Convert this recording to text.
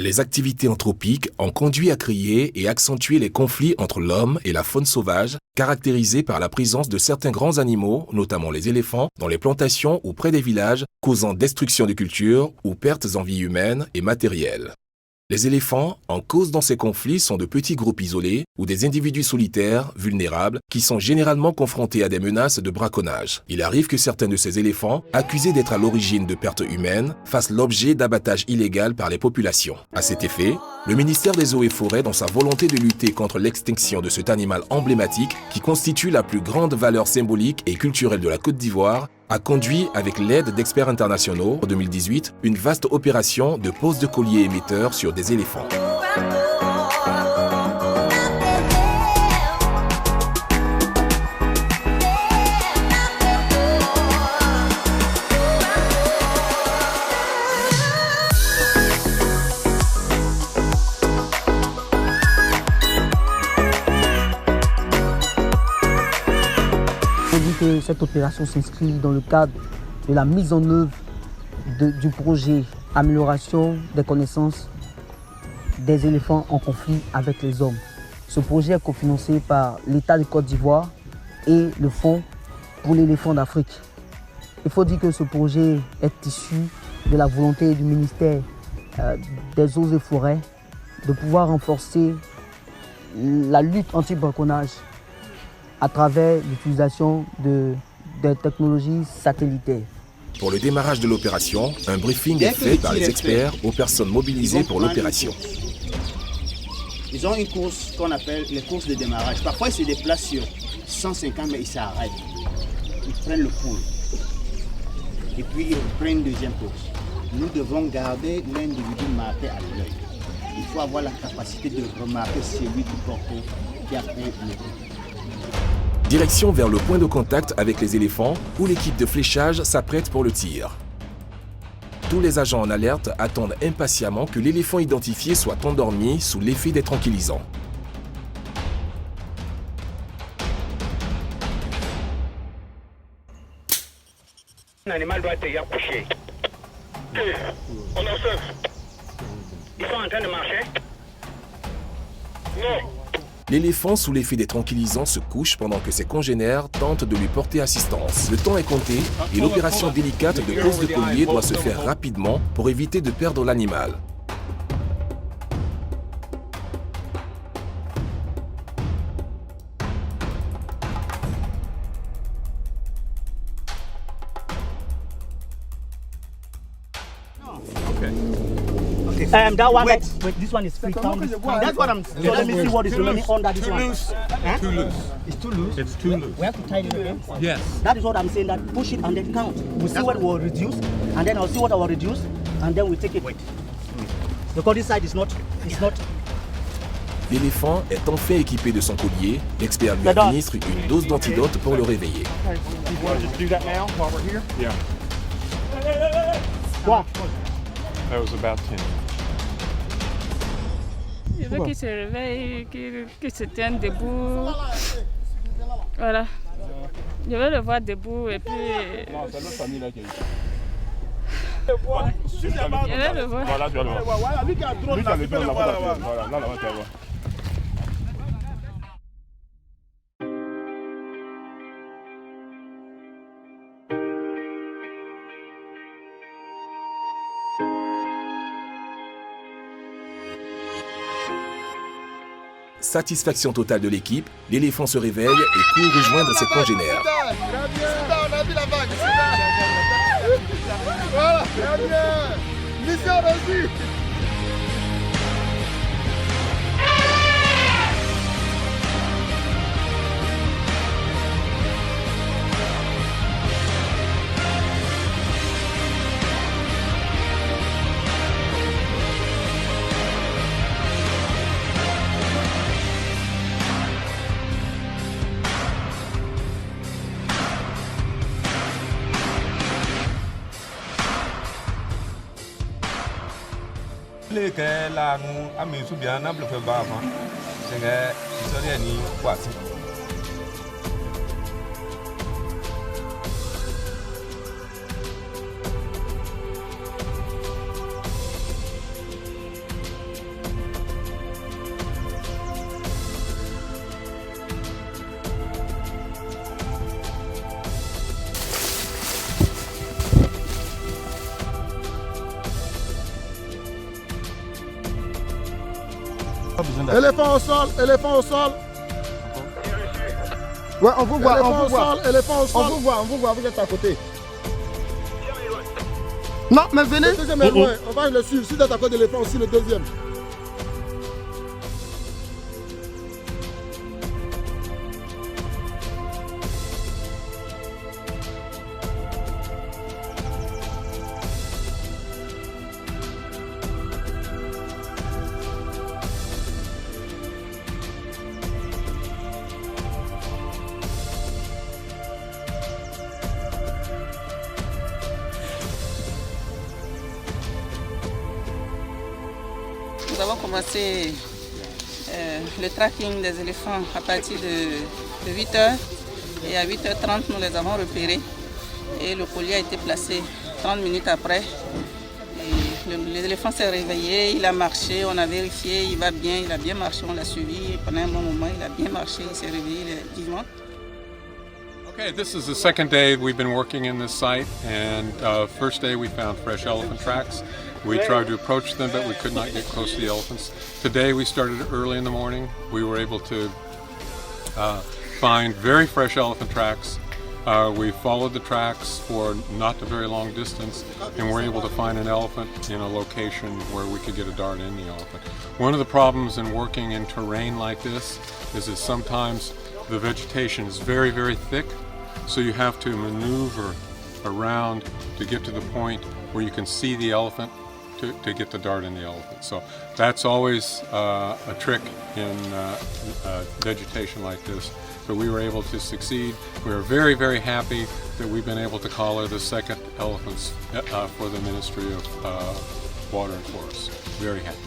Les activités anthropiques ont conduit à créer et accentuer les conflits entre l'homme et la faune sauvage, caractérisés par la présence de certains grands animaux, notamment les éléphants, dans les plantations ou près des villages, causant destruction de cultures ou pertes en vie humaine et matérielle. Les éléphants, en cause dans ces conflits, sont de petits groupes isolés ou des individus solitaires, vulnérables, qui sont généralement confrontés à des menaces de braconnage. Il arrive que certains de ces éléphants, accusés d'être à l'origine de pertes humaines, fassent l'objet d'abattage illégal par les populations. À cet effet, le ministère des Eaux et Forêts, dans sa volonté de lutter contre l'extinction de cet animal emblématique qui constitue la plus grande valeur symbolique et culturelle de la Côte d'Ivoire, a conduit, avec l'aide d'experts internationaux, en 2018, une vaste opération de pose de colliers émetteurs sur des éléphants. Que cette opération s'inscrit dans le cadre de la mise en œuvre du projet Amélioration des connaissances des éléphants en conflit avec les hommes. Ce projet est cofinancé par l'État de Côte d'Ivoire et le Fonds pour l'éléphant d'Afrique. Il faut dire que ce projet est issu de la volonté du ministère des Eaux et Forêts de pouvoir renforcer la lutte anti-braconnage à travers l'utilisation des technologies satellitaires. Pour le démarrage de l'opération, un briefing est fait par les experts aux personnes mobilisées pour l'opération. Ils ont une course qu'on appelle les courses de démarrage. Parfois, ils se déplacent sur 150 mais ils s'arrêtent. Ils prennent le pouls. Et puis, ils reprennent une deuxième course. Nous devons garder l'individu marqué à l'œil. Il faut avoir la capacité de remarquer celui qui a fait le coup. Direction vers le point de contact avec les éléphants où l'équipe de fléchage s'apprête pour le tir. Tous les agents en alerte attendent impatiemment que l'éléphant identifié soit endormi sous l'effet des tranquillisants. Un animal doit être couché. On observe. Ils sont en train de marcher? Non. L'éléphant, sous l'effet des tranquillisants, se couche pendant que ses congénères tentent de lui porter assistance. Le temps est compté et l'opération délicate de pose de collier doit se faire rapidement pour éviter de perdre l'animal. That one, wait, this one is free. That's what I'm saying. So let me see what is remaining under this one. Too loose. It's too loose. It's too loose. We have to tighten it again. Yes. That is what I'm saying. That push it and then count. We see what will reduce, and then I'll see what I will reduce, and then we take it. Wait. Because this side is not. It's not. L'éléphant est enfin équipé de son collier. L'expert lui administre une dose d'antidote pour le réveiller. You want to just do that now while we're here? Yeah. What? That was about 10. Je veux qu'il se réveille, qu'il se tienne debout. Voilà. Je veux le voir debout et puis... Non, c'est l'autre famille là qui est ici. Je vais le voir. Voilà, tu vas le voir. Lui qui a le drone là-bas. Voilà, là, tu vas voir. Satisfaction totale de l'équipe, l'éléphant se réveille et court rejoindre ses congénères. On a vu la vague. Voilà, bien. Mission réussie. Que la nous a mis sous bien un peu bas avant. C'est que c'est rien ni quoi. Éléphant au sol, éléphant au sol. Ouais, on vous voit, Éléphant au sol, éléphant au sol. on vous voit, vous êtes à côté. Non, mais venez. Le deuxième est loin, on va le suivre. Si vous êtes à côté d'éléphant aussi, le deuxième. Nous avons commencé le tracking des éléphants à partir de 8h et à 8h30 nous les avons repérés et le collier a été placé 30 minutes après. L'éléphant s'est réveillé, il a marché, on a vérifié, il va bien, il a bien marché, on l'a suivi pendant un bon moment, il a bien marché, il s'est réveillé vivement. Okay, this is the second day we've been working in this site, and first day we found fresh elephant tracks. We tried to approach them, but we could not get close to the elephants. Today we started early in the morning. We were able to find very fresh elephant tracks. We followed the tracks for not a very long distance, and were able to find an elephant in a location where we could get a dart in the elephant. One of the problems in working in terrain like this is that sometimes the vegetation is very, very thick, so you have to maneuver around to get to the point where you can see the elephant to get the dart in the elephant. So that's always a trick in vegetation like this. But we were able to succeed. We are very, very happy that we've been able to collar the second elephants for the Ministry of Water and Forests. Very happy.